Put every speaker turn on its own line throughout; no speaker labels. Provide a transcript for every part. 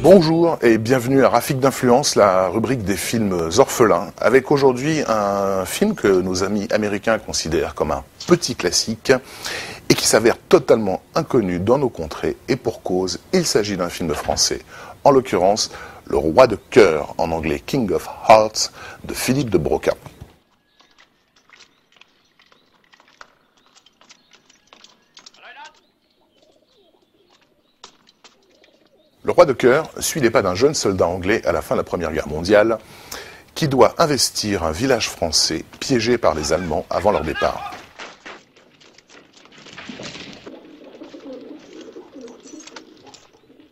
Bonjour et bienvenue à Rafik d'Influence, la rubrique des films orphelins, avec aujourd'hui un film que nos amis américains considèrent comme un petit classique et qui s'avère totalement inconnu dans nos contrées, et pour cause, il s'agit d'un film français, en l'occurrence Le Roi de Cœur, en anglais King of Hearts, de Philippe de Broca. Le Roi de Cœur suit les pas d'un jeune soldat anglais à la fin de la Première Guerre mondiale qui doit investir un village français piégé par les Allemands avant leur départ.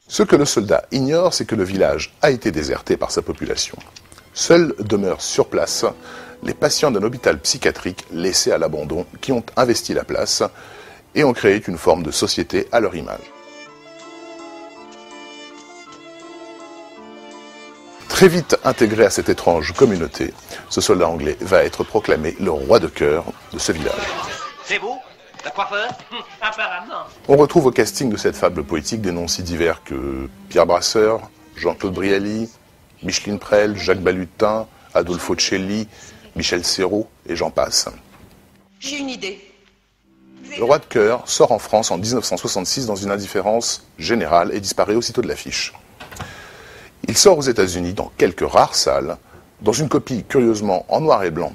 Ce que le soldat ignore, c'est que le village a été déserté par sa population. Seuls demeurent sur place les patients d'un hôpital psychiatrique laissés à l'abandon qui ont investi la place et ont créé une forme de société à leur image. Très vite intégré à cette étrange communauté, ce soldat anglais va être proclamé le roi de cœur de ce village.
C'est vous, le coiffeur? Apparemment.
On retrouve au casting de cette fable poétique des noms si divers que Pierre Brasseur, Jean-Claude Brialy, Micheline Prel, Jacques Balutin, Adolfo Celli, Michel Serrault et j'en passe.
J'ai une idée.
Le roi de cœur sort en France en 1966 dans une indifférence générale et disparaît aussitôt de l'affiche. Il sort aux États-Unis dans quelques rares salles, dans une copie curieusement en noir et blanc,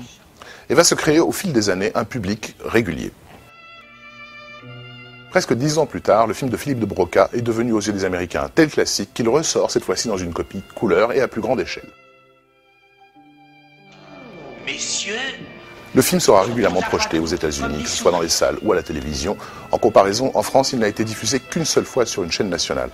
et va se créer au fil des années un public régulier. Presque 10 ans plus tard, le film de Philippe de Broca est devenu aux yeux des Américains un tel classique qu'il ressort cette fois-ci dans une copie couleur et à plus grande échelle.
Messieurs,
Le film sera régulièrement projeté aux États-Unis, que ce soit dans les salles ou à la télévision. En comparaison, en France, il n'a été diffusé qu'une seule fois sur une chaîne nationale.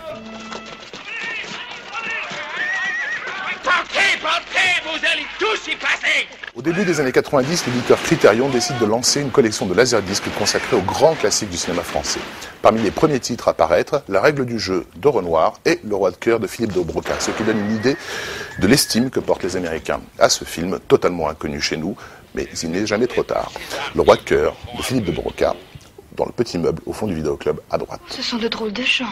vous allez tous y passer.
Au début des années 90, l'éditeur Criterion décide de lancer une collection de laserdiscs consacrée aux grands classiques du cinéma français. Parmi les premiers titres à paraître, La règle du jeu de Renoir et Le Roi de Cœur de Philippe de Broca, ce qui donne une idée de l'estime que portent les Américains à ce film, totalement inconnu chez nous, mais il n'est jamais trop tard. Le Roi de Cœur de Philippe de Broca, dans le petit meuble au fond du vidéoclub à droite.
Ce sont de drôles de gens.